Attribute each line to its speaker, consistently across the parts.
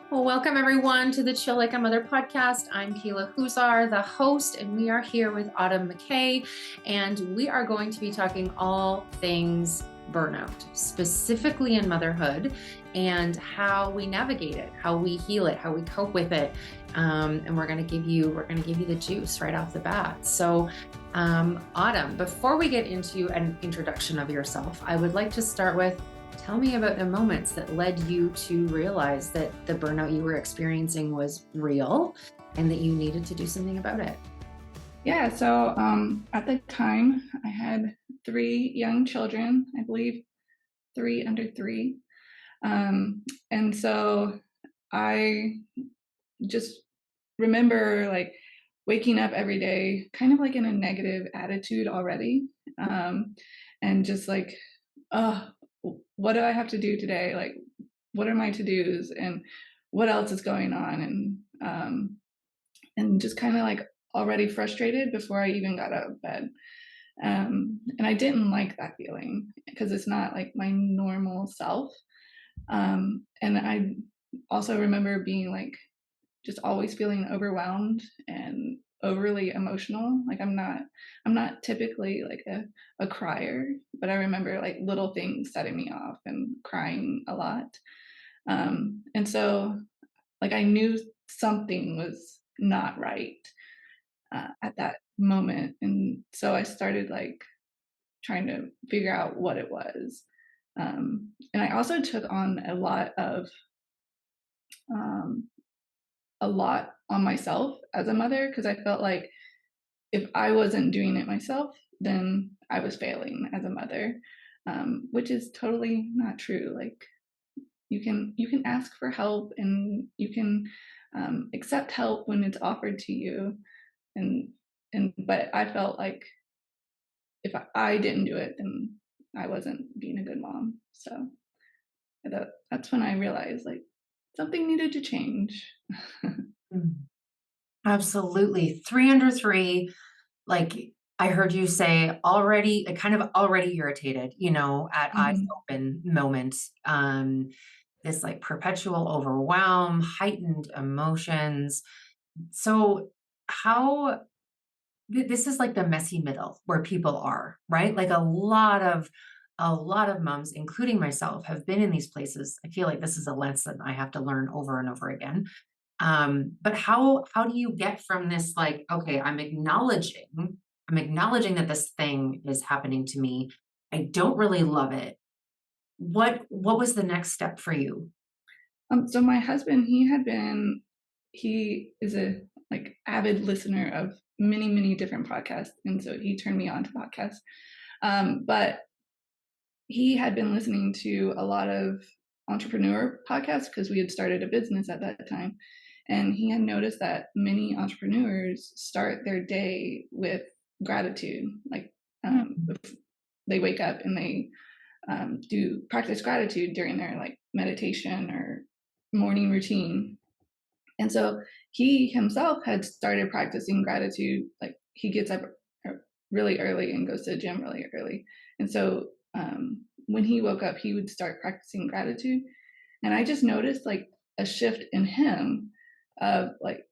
Speaker 1: Well, welcome everyone to the Chill Like a Mother podcast. I'm Kayla Huzar, the host, and we are here with Autumn McKay, and we are going to be talking all things burnout, specifically in motherhood, and how we navigate it, how we heal it, how we cope with it. And we're going to give you the juice right off the bat. So, Autumn, before we get into an introduction of yourself, I would like to start with, tell me about the moments that led you to realize that the burnout you were experiencing was real and that you needed to do something about it.
Speaker 2: Yeah, so at the time, I had 3 young children, I believe 3 under 3. And so I just remember like waking up every day kind of like in a negative attitude already. And just like, oh, what do I have to do today? Like, what are my to-dos and what else is going on? And just kind of like already frustrated before I even got out of bed. And I didn't like that feeling because it's not like my normal self. And I also remember being like just always feeling overwhelmed and overly emotional. Like I'm not typically like a crier, but I remember like little things setting me off and crying a lot. And so like I knew something was not right at that moment. And so I started like trying to figure out what it was. And I also took on um, a lot on myself as a mother because I felt like if I wasn't doing it myself, then I was failing as a mother, which is totally not true. Like you can ask for help and you can accept help when it's offered to you, and but I felt like if I didn't do it, then I wasn't being a good mom. So that's when I realized like something needed to change.
Speaker 1: Absolutely. 3 under 3, like I heard you say already, kind of already irritated, at eyes
Speaker 2: Mhm.
Speaker 1: open moments. This like perpetual overwhelm, heightened emotions. So how this is like the messy middle where people are, right? Like a lot of moms, including myself, have been in these places. I feel like this is a lesson I have to learn over and over again. But how do you get from this, like, okay, I'm acknowledging that this thing is happening to me. I don't really love it. What was the next step for you?
Speaker 2: So my husband, he is a like avid listener of many different podcasts, and so he turned me on to podcasts. But he had been listening to a lot of entrepreneur podcasts because we had started a business at that time. And he had noticed that many entrepreneurs start their day with gratitude. Like
Speaker 1: Mm.
Speaker 2: they wake up and they do practice gratitude during their like meditation or morning routine. And so he himself had started practicing gratitude. Like he gets up really early and goes to the gym really early. And so when he woke up, he would start practicing gratitude. And I just noticed like a shift in him of like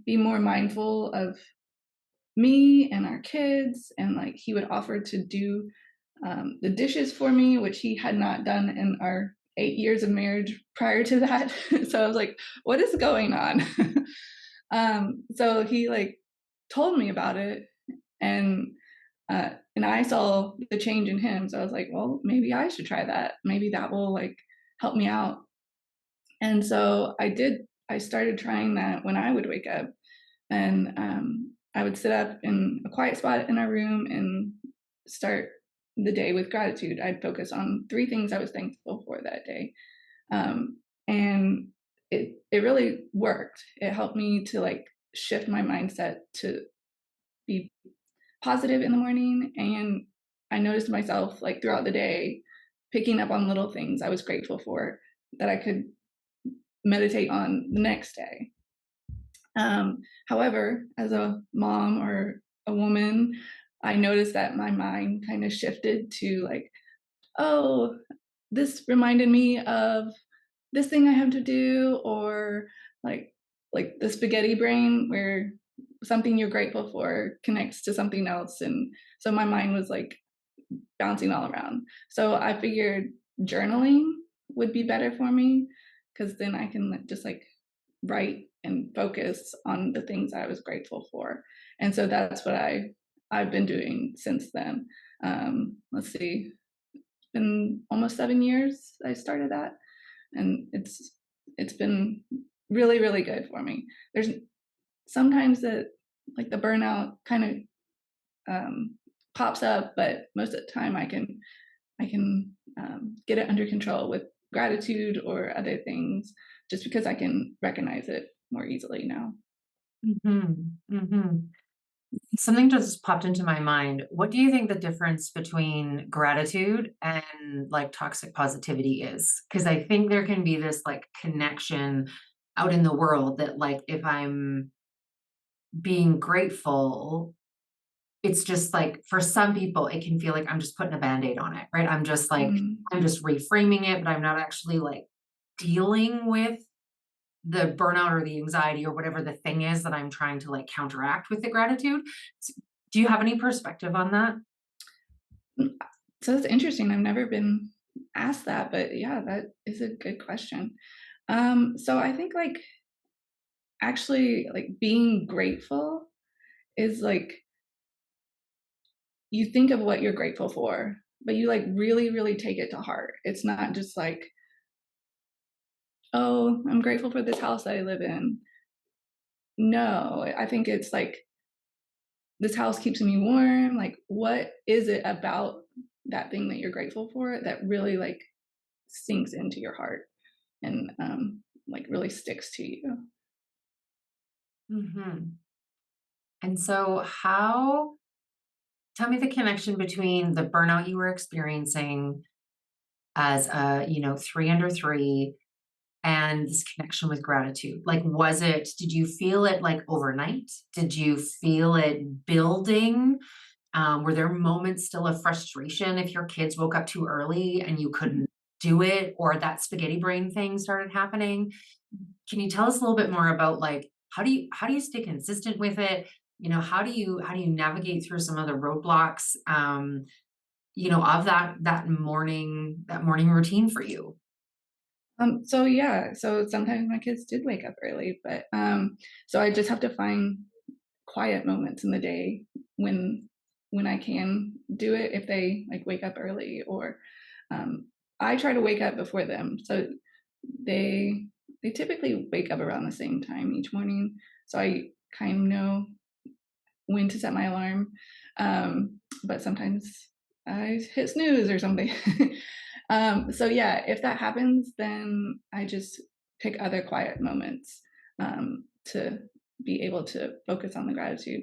Speaker 2: be more mindful of me and our kids. And like he would offer to do the dishes for me, which he had not done in our 8 years of marriage prior to that. So I was like, what is going on? So he like told me about it, and and I saw the change in him. So I was like, well, maybe I should try that. Maybe that will like help me out. And so I did. I started trying that when I would wake up, and I would sit up in a quiet spot in our room and start the day with gratitude. I'd focus on 3 things I was thankful for that day, and it really worked. It helped me to like shift my mindset to be positive in the morning, and I noticed myself like throughout the day picking up on little things I was grateful for that I could meditate on the next day. However, as a mom or a woman, I noticed that my mind kind of shifted to like, oh, this reminded me of this thing I have to do, or like the spaghetti brain where something you're grateful for connects to something else. And so my mind was like bouncing all around. So I figured journaling would be better for me, because then I can just like write and focus on the things I was grateful for. And so that's what I've been doing since then. Let's see, it's been almost 7 years I started that, and it's been really really good for me. There's sometimes that like the burnout kind of pops up, but most of the time I can get it under control with gratitude or other things, just because I can recognize it more easily now.
Speaker 1: Hmm. Something just popped into my mind. What do you think the difference between gratitude and like toxic positivity is? Because I think there can be this like connection out in the world that like if I'm being grateful, it's just like for some people it can feel like I'm just putting a band-aid on it, right?
Speaker 2: Mm.
Speaker 1: I'm just reframing it, but I'm not actually like dealing with the burnout or the anxiety or whatever the thing is that I'm trying to like counteract with the gratitude. Do you have any perspective on that?
Speaker 2: So that's interesting. I've never been asked that, but yeah, that is a good question. So I think like actually like being grateful is like you think of what you're grateful for, but you like really, really take it to heart. It's not just like, oh, I'm grateful for this house I live in. No, I think it's like this house keeps me warm. Like, what is it about that thing that you're grateful for that really like sinks into your heart and like really sticks to you?
Speaker 1: Hmm. And so, tell me the connection between the burnout you were experiencing as a, three under three and this connection with gratitude. Like, did you feel it like overnight? Did you feel it building? Were there moments still of frustration if your kids woke up too early and you couldn't do it, or that spaghetti brain thing started happening? Can you tell us a little bit more about like how do you stay consistent with it? How do you navigate through some of the roadblocks of that morning routine for you?
Speaker 2: So yeah, so sometimes my kids did wake up early, but so I just have to find quiet moments in the day when I can do it if they like wake up early, or um, I try to wake up before them. So they they typically wake up around the same time each morning, so I kind of know when to set my alarm. But sometimes I hit snooze or something. So yeah, if that happens, then I just pick other quiet moments to be able to focus on the gratitude.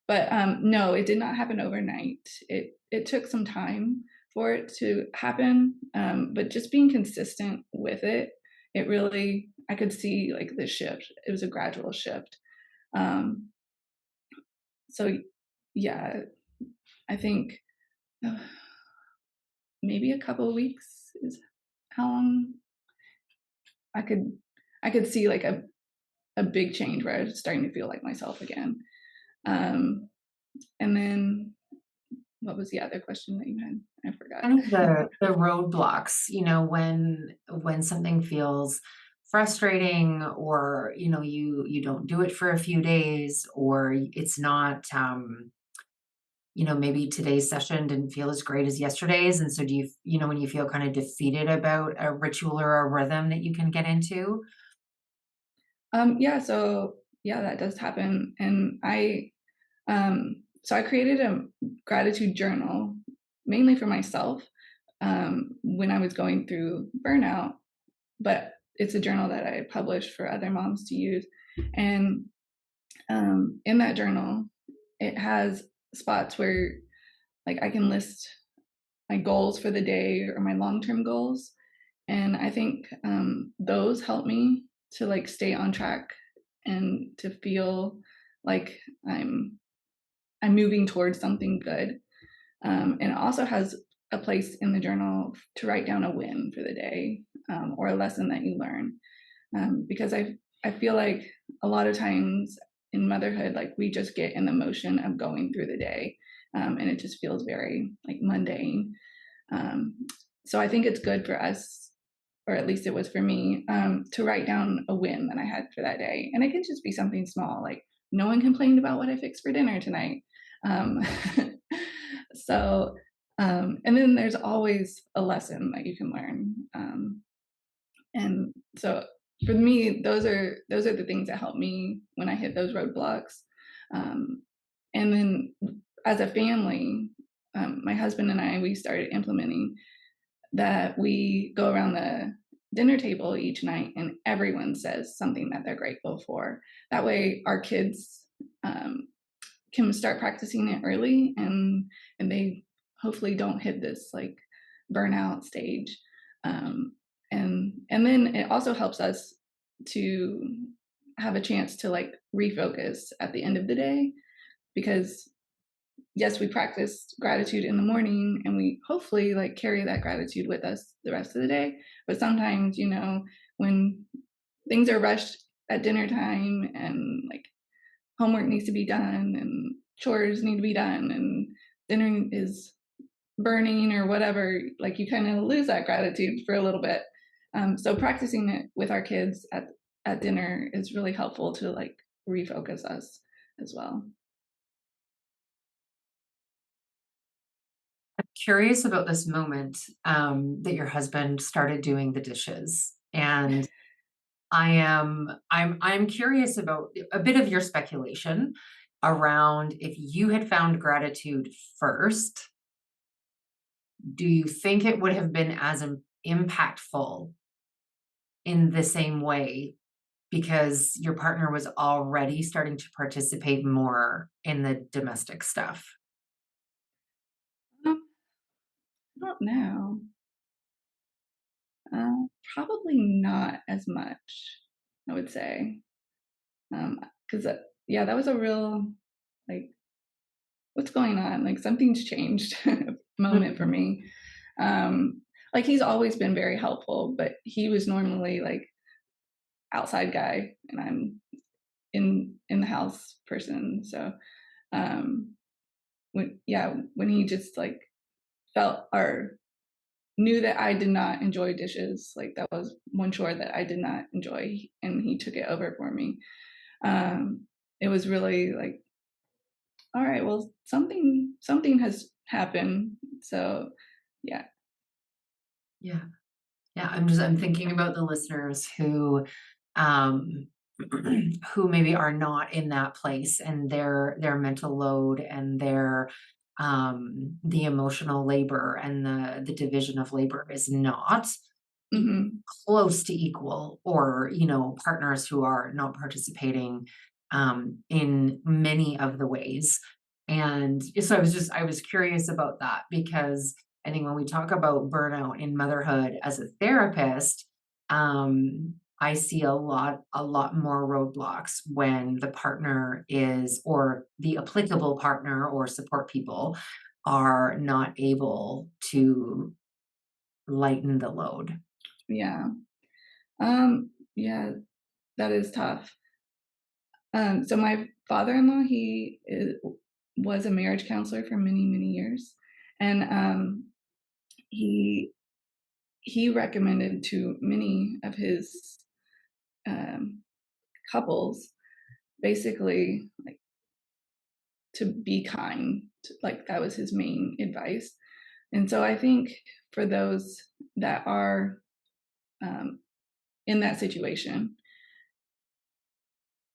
Speaker 2: But no, it did not happen overnight. It took some time for it to happen, but just being consistent with it, it really I could see like the shift. It was a gradual shift. Um, so yeah, I think uh, maybe a couple of weeks is how long I could I could see like a big change where I was starting to feel like myself again. Um, and then what was the other question that you had? I forgot.
Speaker 1: Kind of the roadblocks, when something feels frustrating, or you don't do it for a few days, or it's not maybe today's session didn't feel as great as yesterday's, and so do when you feel kind of defeated about a ritual or a rhythm that you can get into?
Speaker 2: Yeah, so yeah, that does happen, and so I created a gratitude journal mainly for myself when I was going through burnout, but it's a journal that I published for other moms to use. And in that journal, it has spots where like I can list my goals for the day or my long-term goals. And I think those help me to like stay on track and to feel like I'm moving towards something good. And it also has a place in the journal to write down a win for the day. or a lesson that you learn. Because I feel like a lot of times in motherhood, like we just get in the motion of going through the day, and it just feels very like mundane. Um, so I think it's good for us, or at least it was for me, to write down a win that I had for that day, and it can just be something small, like no one complained about what I fixed for dinner tonight. Um, so, and then there's always a lesson that you can learn. And so for me, those are the things that help me when I hit those roadblocks. Um, and then as a family, my husband and I, we started implementing that we go around the dinner table each night and everyone says something that they're grateful for. That way our kids can start practicing it early, and they hopefully don't hit this like burnout stage. And then it also helps us to have a chance to like refocus at the end of the day, because yes, we practice gratitude in the morning and we hopefully like carry that gratitude with us the rest of the day. But sometimes, when things are rushed at dinner time and like homework needs to be done and chores need to be done and dinner is burning or whatever, like you kind of lose that gratitude for a little bit. So practicing it with our kids at dinner is really helpful to like refocus us as well.
Speaker 1: Curious about this moment that your husband started doing the dishes, and I'm curious about a bit of your speculation around if you had found gratitude first, do you think it would have been as impactful in the same way because your partner was already starting to participate more in the domestic stuff?
Speaker 2: Um, I don't know. Uh, Probably not as much, I would say. Because yeah, that was a real like, what's going on? Like something's changed moment for
Speaker 1: Mhm.
Speaker 2: me. Like he's always been very helpful, but he was normally like outside guy, and I'm in the house person. So when he just like felt or knew that I did not enjoy dishes, like that was one chore that I did not enjoy, and he took it over for me. It was really like, all right, well, something has happened. So yeah.
Speaker 1: Yeah. Yeah, I'm thinking about the listeners who um who maybe are not in that place, and their mental load and their the emotional labor and the division of labor is not e-
Speaker 2: Hmm.
Speaker 1: close to equal, or partners who are not participating in many of the ways. And so I was curious about that, because I think when we talk about burnout in motherhood as a therapist, I see a lot more roadblocks when the partner is, or the applicable partner or support people are not able to lighten the load.
Speaker 2: Yeah. Yeah, that is tough. So my father-in-law, was a marriage counselor for many, many years, and he he recommended to many of his um, couples, basically like to be kind. Like that was his main advice. And so I think for those that are um, in that situation,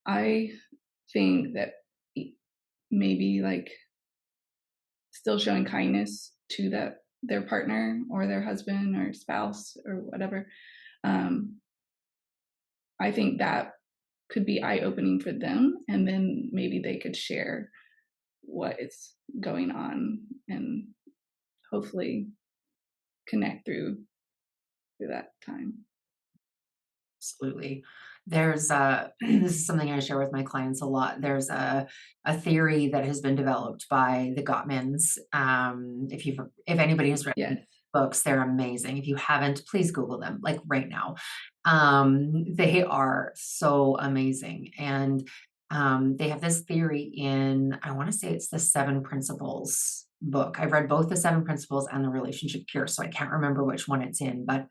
Speaker 2: I think that maybe like still showing kindness to their partner or their husband or spouse or whatever. Um, I think that could be eye opening for them, and then maybe they could share what is going on and hopefully connect through that time.
Speaker 1: Absolutely. There's this is something I share with my clients a lot. There's a theory that has been developed by the Gottmans. If anybody has read
Speaker 2: Yes.
Speaker 1: books. They're amazing. If you haven't, please Google them, like right now. They are so amazing. And they have this theory in, I want to say it's the Seven Principles book. I've read both the Seven Principles and the Relationship Cure, so I can't remember which one it's in, but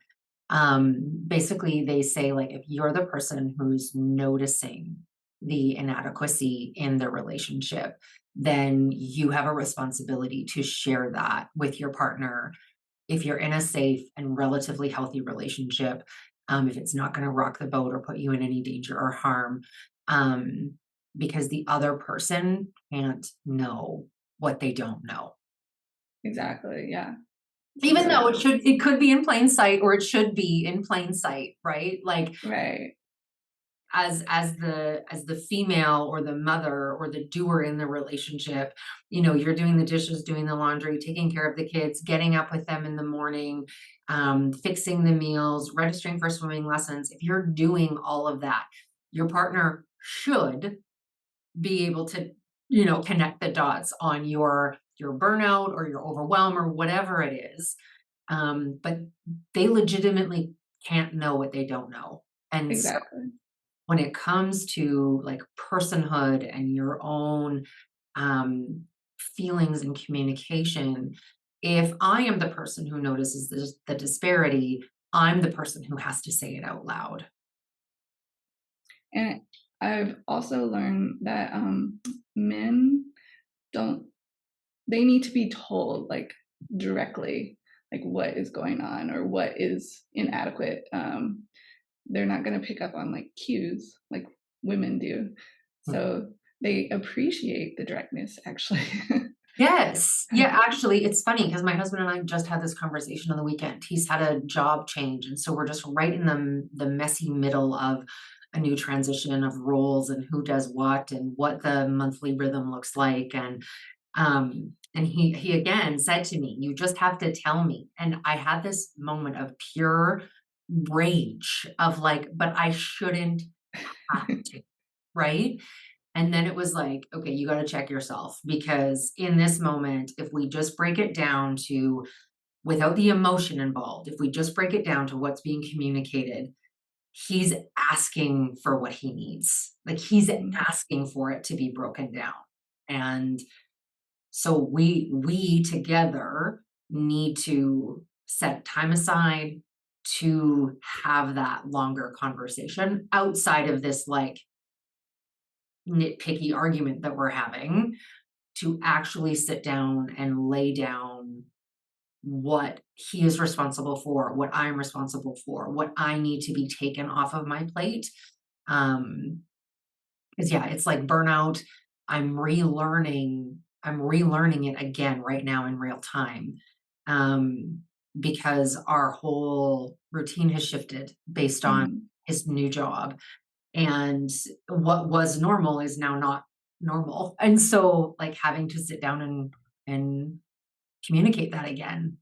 Speaker 1: basically they say, like, if you're the person who's noticing the inadequacy in the relationship, then you have a responsibility to share that with your partner. If you're in a safe and relatively healthy relationship, if it's not going to rock the boat or put you in any danger or harm, um, because the other person can't know what they don't know.
Speaker 2: Exactly. Yeah.
Speaker 1: Even
Speaker 2: So
Speaker 1: though it could be in plain sight, or it should be in plain sight, right? Like,
Speaker 2: right.
Speaker 1: as the female or the mother or the doer in the relationship, you're doing the dishes, doing the laundry, taking care of the kids, getting up with them in the morning, fixing the meals, registering for swimming lessons. If you're doing all of that, your partner should be able to, connect the dots on your burnout or your overwhelm or whatever it is. But they legitimately can't know what they don't know. And so
Speaker 2: Exactly.
Speaker 1: when it comes to like personhood and your own um, feelings and communication, if I am the person who notices the disparity, I'm the person who has to say it out loud.
Speaker 2: And I've also learned that men don't, they need to be told like directly like what is going on or what is inadequate. They're not going to pick up on like cues like women do. So they appreciate the directness actually.
Speaker 1: Yes. Yeah, actually, it's funny because my husband and I just had this conversation on the weekend. He's had a job change, and so we're just right in the messy middle of a new transition of roles and who does what and what the monthly rhythm looks like. And he again said to me, "You just have to tell me." And I had this moment of pure rage of like, but I shouldn't have to, right? And then it was like, okay, you got to check yourself, because in this moment, if we just break it down to, without the emotion involved, if we just break it down to what's being communicated, he's asking for what he needs. Like, he's
Speaker 2: Mm,
Speaker 1: asking for it to be broken down. And so we together need to set time aside to have that longer conversation outside of this like nitpicky argument that we're having, to actually sit down and lay down what he is responsible for, what I'm responsible for, what I need to be taken off of my plate. Um, because yeah, it's like burnout. I'm relearning it again right now in real time. Um, because our whole routine has shifted based on
Speaker 2: mm,
Speaker 1: his new job. And what was normal is now not normal. And so like having to sit down and communicate that again,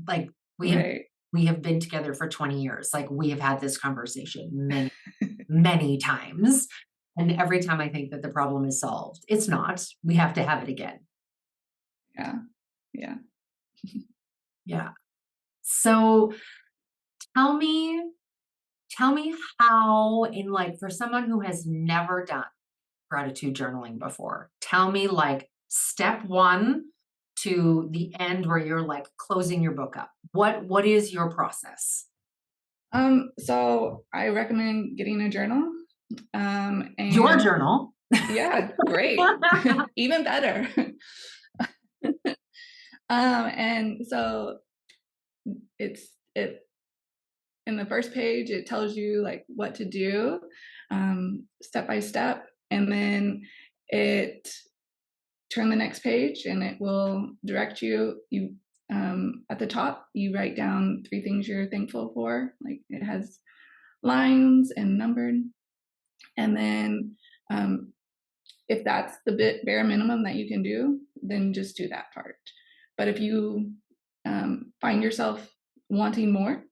Speaker 1: like we have
Speaker 2: right.
Speaker 1: we have been together for 20 years. Like, we have had this conversation many times. And every time I think that the problem is solved, it's not. We have to have it again.
Speaker 2: Yeah. Yeah.
Speaker 1: Yeah. So tell me, tell me how, in like, for someone who has never done gratitude journaling before, tell me like step one to the end where you're like closing your book up. What is your process?
Speaker 2: So I recommend getting a journal.
Speaker 1: Your
Speaker 2: And
Speaker 1: journal.
Speaker 2: yeah, great. Even better. And so it in the first page it tells you like what to do, step by step, and then it turn the next page and it will direct you at the top you write down 3 things you're thankful for, like it has lines and numbered, and then um, if that's the bare minimum that you can do, then just do that part. But if you find yourself wanting more,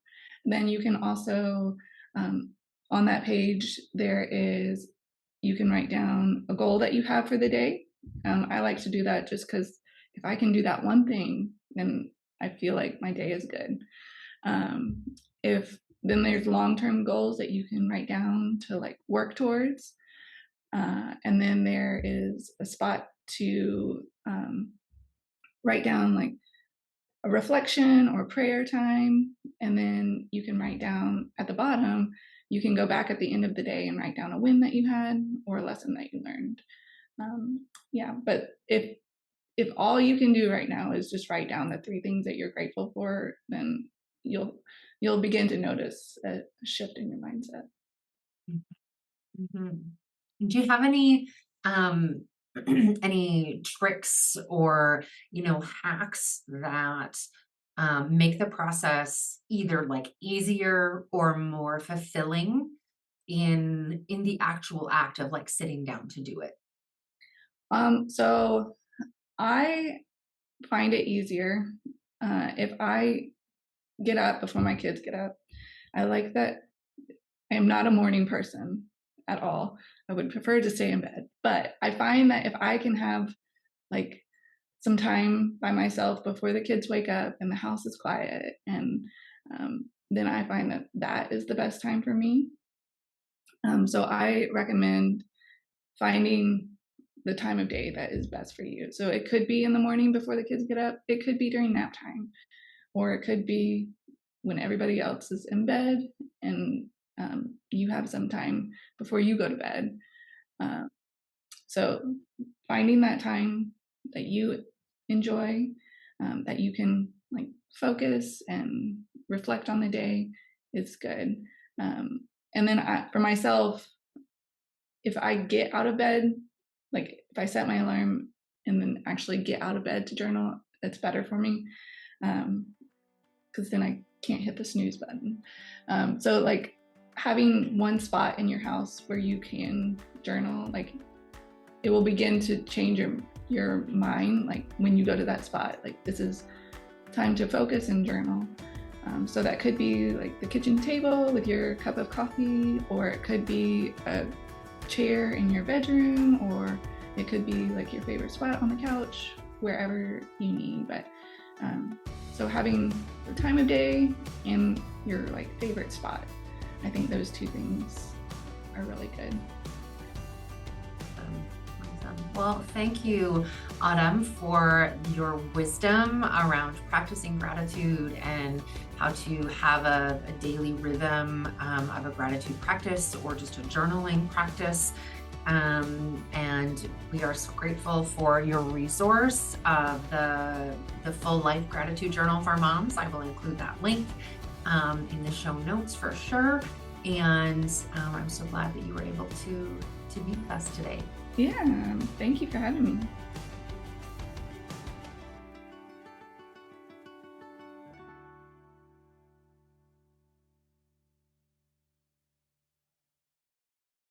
Speaker 2: then you can also, um, on that page, you can write down a goal that you have for the day. I like to do that just because if I can do that one thing, then I feel like my day is good. Um, if then there's long-term goals that you can write down to like work towards. And then there is a spot to write down like a reflection or prayer time. And then you can write down at the bottom, you can go back at the end of the day and write down a win that you had or a lesson that you learned. Yeah, but if all you can do right now is just write down the 3 things that you're grateful for, then you'll begin to notice a shift in your mindset.
Speaker 1: Mhm. Do you have any um any tricks or hacks that make the process either like easier or more fulfilling in the actual act of like sitting down to do it?
Speaker 2: So I find it easier if I get up before my kids get up. I like that I am not a morning person at all. I would prefer to stay in bed, but I find that if I can have like some time by myself before the kids wake up and the house is quiet, and then I find that that is the best time for me. So I recommend finding the time of day that is best for you. So it could be in the morning before the kids get up, it could be during nap time, or it could be when everybody else is in bed and you have some time before you go to bed. Uh, so finding that time that you enjoy, that you can like focus and reflect on the day is good. And then for myself, if I get out of bed, like if I set my alarm and then actually get out of bed to journal, it's better for me. Because then I can't hit the snooze button. So like having one spot in your house where you can journal, like it will begin to change your mind. Like when you go to that spot, like this is time to focus and journal. So that could be like the kitchen table with your cup of coffee, or it could be a chair in your bedroom, or it could be like your favorite spot on the couch, wherever you need. But so having the time of day and your like favorite spot, I think those 2 things are really good.
Speaker 1: Awesome. Well, thank you, Autumn, for your wisdom around practicing gratitude and how to have a daily rhythm of a gratitude practice or just a journaling practice. And we are so grateful for your resource of the full life gratitude journal for moms. I will include that link in the show notes for sure. And I'm so glad that you were able to be with us today.
Speaker 2: Yeah, thank you for having me.